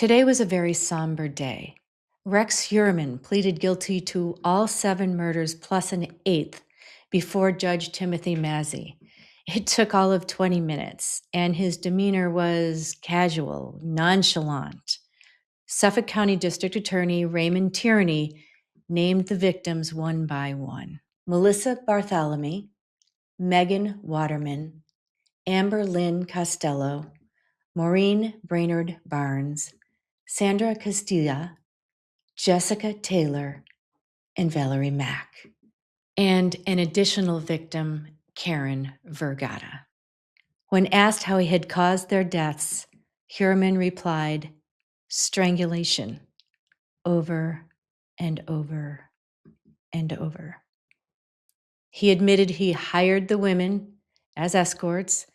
Today was a very somber day. Rex Heuermann pleaded guilty to all 7 murders plus an 8th before Judge Timothy Massey. It took all of 20 minutes, and his demeanor was casual, nonchalant. Suffolk County District Attorney Raymond Tierney named the victims one by one: Melissa Bartholomew, Megan Waterman, Amber Lynn Costello, Maureen Brainerd Barnes, Sandra Castilla, Jessica Taylor, and Valerie Mack, and an additional victim, Karen Vergata. When asked how he had caused their deaths, Heuermann replied, strangulation, over and over and over. He admitted he hired the women as escorts,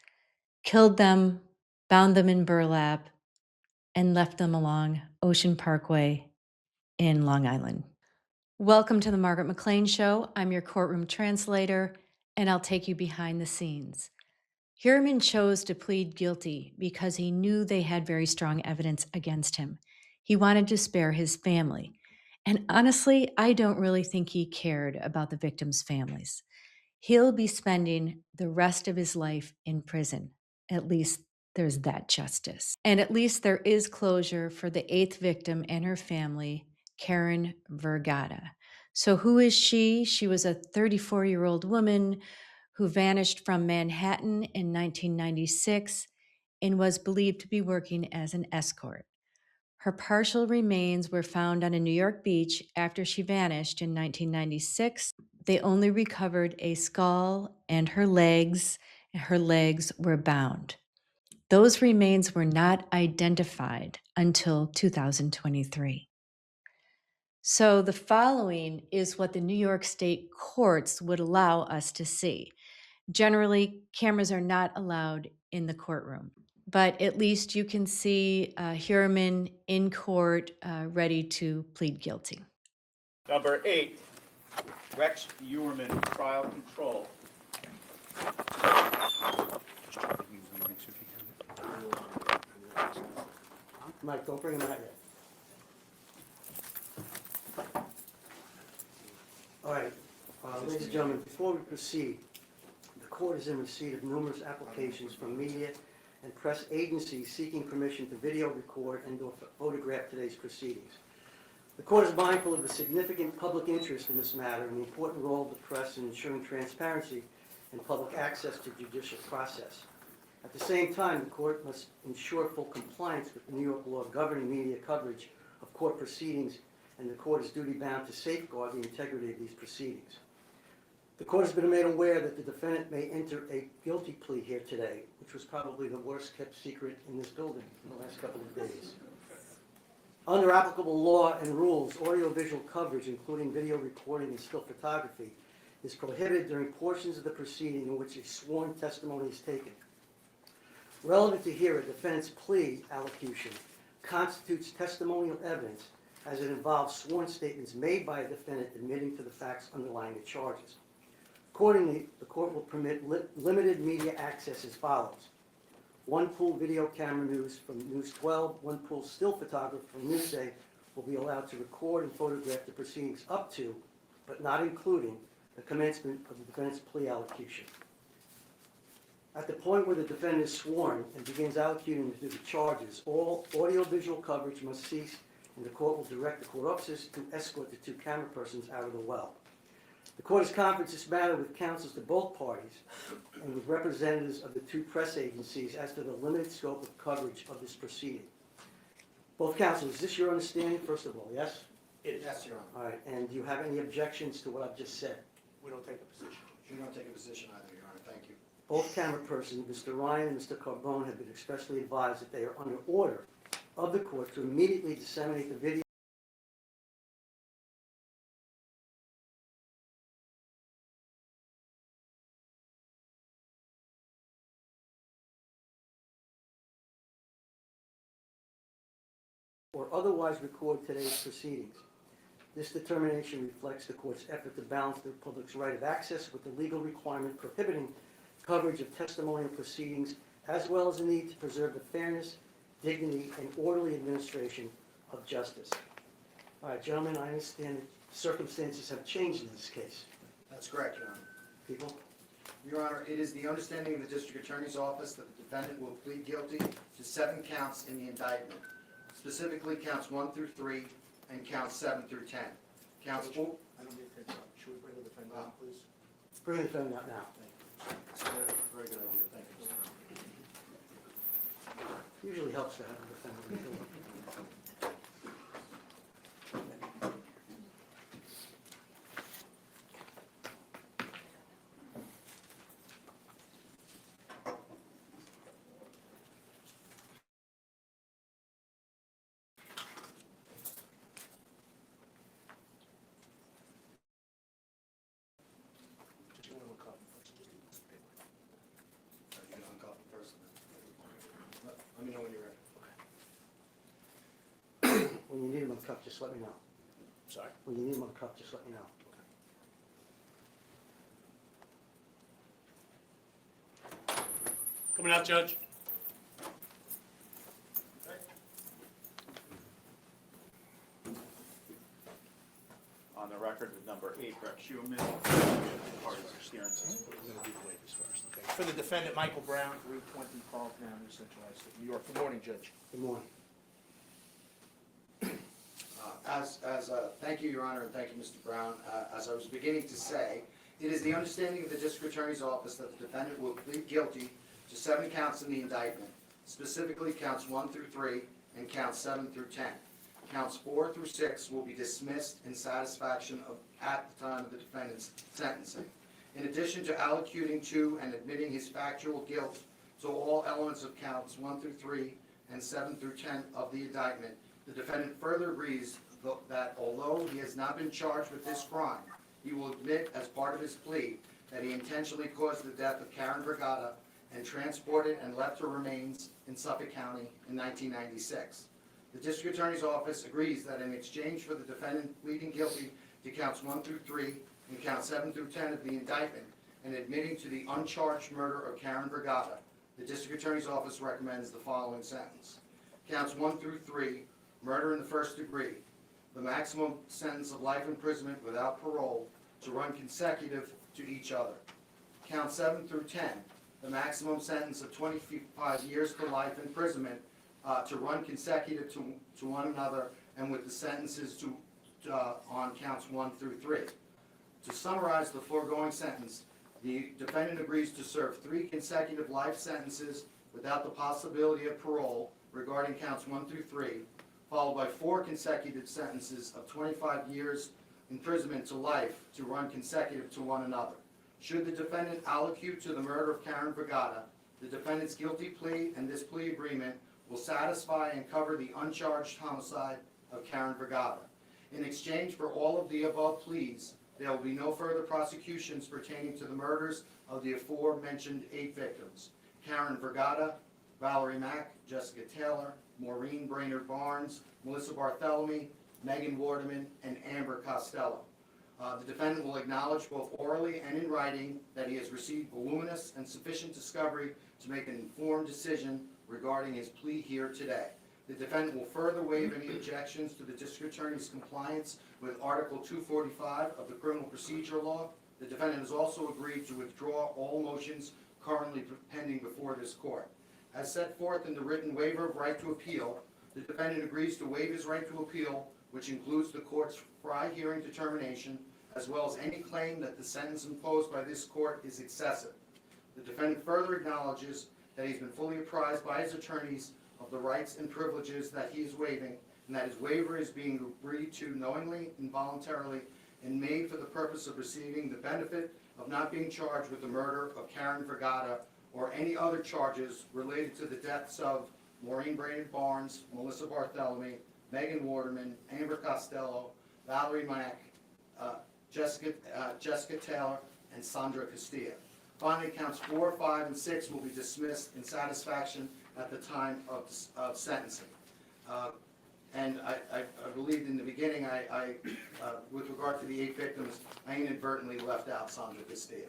killed them, bound them in burlap, and left them along Ocean Parkway in Long Island. Welcome to the Margaret McLean Show. I'm your courtroom translator, and I'll take you behind the scenes. Heuermann chose to plead guilty because he knew they had very strong evidence against him. He wanted to spare his family. And honestly, I don't really think he cared about the victims' families. He'll be spending the rest of his life in prison. At least there's that justice. And at least there is closure for the 8th victim and her family, Karen Vergata. So who is she? She was a 34-year-old woman who vanished from Manhattan in 1996 and was believed to be working as an escort. Her partial remains were found on a New York beach after she vanished in 1996. They only recovered a skull and her legs were bound. Those remains were not identified until 2023. So the following is what the New York State courts would allow us to see. Generally, cameras are not allowed in the courtroom, but at least you can see Heuermann in court ready to plead guilty. Number 8, Rex Heuermann, trial control. Mike, don't bring him out yet. All right, ladies and gentlemen, before we proceed, the court is in receipt of numerous applications from media and press agencies seeking permission to video record and or photograph today's proceedings. The court is mindful of the significant public interest in this matter and the important role of the press in ensuring transparency and public access to judicial process. At the same time, the court must ensure full compliance with the New York law governing media coverage of court proceedings, and the court is duty-bound to safeguard the integrity of these proceedings. The court has been made aware that the defendant may enter a guilty plea here today, which was probably the worst-kept secret in this building in the last couple of days. Under applicable law and rules, audiovisual coverage, including video recording and still photography, is prohibited during portions of the proceeding in which a sworn testimony is taken. Relevant to here, a defendant's plea allocution constitutes testimonial evidence as it involves sworn statements made by a defendant admitting to the facts underlying the charges. Accordingly, the court will permit limited media access as follows. 1 pool video camera news from News 12, 1 pool still photographer from Newsday will be allowed to record and photograph the proceedings up to, but not including, the commencement of the defendant's plea allocution. At the point where the defendant is sworn and begins allocuting the charges, all audiovisual coverage must cease, and the court will direct the court officers to escort the 2 camera persons out of the well. The court has conferenced this matter with counsels to both parties and with representatives of the 2 press agencies as to the limited scope of coverage of this proceeding. Both counsels, is this your understanding, first of all, yes? It is. Yes, Your Honor. All right, and do you have any objections to what I've just said? We don't take a position. You don't take a position either, Your Honor. Thank you. Both camera persons, Mr. Ryan and Mr. Carbone, have been expressly advised that they are under order of the court to immediately disseminate the video or otherwise record today's proceedings. This determination reflects the court's effort to balance the public's right of access with the legal requirement prohibiting coverage of testimonial proceedings, as well as the need to preserve the fairness, dignity, and orderly administration of justice. All right, gentlemen, I understand that circumstances have changed in this case. That's correct, Your Honor. People? Your Honor, it is the understanding of the District Attorney's Office that the defendant will plead guilty to 7 counts in the indictment, specifically counts 1 through 3 and counts 7 through 10. Counts 4. I don't need to take that. Should we bring the defendant out, please? Bring the defendant out now. It's a very good idea. Thank you, Mr. Brown. Usually helps to have a defendant. Just want to look up first. Just need this paper. You can uncouple first. Let me know when you're ready. When you need him uncuffed, just let me know. Sorry. When you need him uncuffed, just let me know. Coming out, Judge. On the record, with number 8, Rex Heuermann, parties are steering. We're going to do the waivers first, okay? For the defendant, Michael Brown, 320 Carlton Avenue, Central High, New York. Good morning, Judge. Good morning. Thank you, Your Honor, and thank you, Mr. Brown. As I was beginning to say, it is the understanding of the District Attorney's Office that the defendant will plead guilty to 7 counts in the indictment, specifically counts 1 through 3 and counts 7 through 10. Counts 4 through 6 will be dismissed in satisfaction at the time of the defendant's sentencing. In addition to allocuting to and admitting his factual guilt to all elements of counts 1 through 3 and 7 through 10 of the indictment, the defendant further agrees that although he has not been charged with this crime, he will admit as part of his plea that he intentionally caused the death of Karen Brigada and transported and left her remains in Suffolk County in 1996. The District Attorney's Office agrees that in exchange for the defendant pleading guilty to counts 1 through 3 and counts 7 through 10 of the indictment and admitting to the uncharged murder of Karen Brigada, the District Attorney's Office recommends the following sentence. Counts 1 through 3, murder in the first degree, the maximum sentence of life imprisonment without parole to run consecutive to each other. Count 7 through 10, the maximum sentence of 25 years to life imprisonment to run consecutive to one another and with the sentences on counts 1 through 3. To summarize the foregoing sentence, the defendant agrees to serve 3 consecutive life sentences without the possibility of parole regarding counts 1 through 3, followed by 4 consecutive sentences of 25 years imprisonment to life to run consecutive to one another. Should the defendant allocute to the murder of Karen Brigada, the defendant's guilty plea and this plea agreement will satisfy and cover the uncharged homicide of Karen Brigada. In exchange for all of the above pleas, there will be no further prosecutions pertaining to the murders of the aforementioned 8 victims: Karen Brigada, Valerie Mack, Jessica Taylor, Maureen Brainerd Barnes, Melissa Bartholomew, Megan Waterman, and Amber Costello. The defendant will acknowledge both orally and in writing that he has received voluminous and sufficient discovery to make an informed decision regarding his plea here today. The defendant will further waive any objections to the District Attorney's compliance with Article 245 of the Criminal Procedure Law. The defendant has also agreed to withdraw all motions currently pending before this court. As set forth in the written waiver of right to appeal, the defendant agrees to waive his right to appeal, which includes the court's prior hearing determination, as well as any claim that the sentence imposed by this court is excessive. The defendant further acknowledges that he's been fully apprised by his attorneys of the rights and privileges that he is waiving, and that his waiver is being agreed to knowingly and voluntarily and made for the purpose of receiving the benefit of not being charged with the murder of Karen Brigada or any other charges related to the deaths of Maureen Brainerd Barnes, Melissa Bartholomew, Megan Waterman, Amber Costello, Valerie Mack, Jessica Taylor, and Sandra Castilla. Finally, counts 4, 5, and 6 will be dismissed in satisfaction at the time of sentencing. And I believed in the beginning, with regard to the 8 victims, I inadvertently left out Sandra Castilla.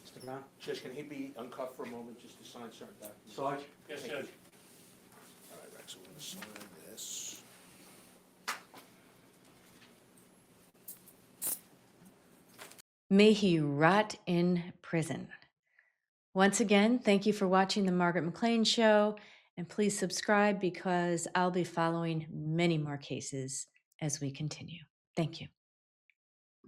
Mr. Mr. Brown? Judge, can he be uncuffed for a moment just to sign certain documents? Sarge? Yes, Thank you. Judge. All right, Rex, we're going to sign this. May he rot in prison. Once again, thank you for watching the Margaret McLean Show, and please subscribe because I'll be following many more cases as we continue. Thank you.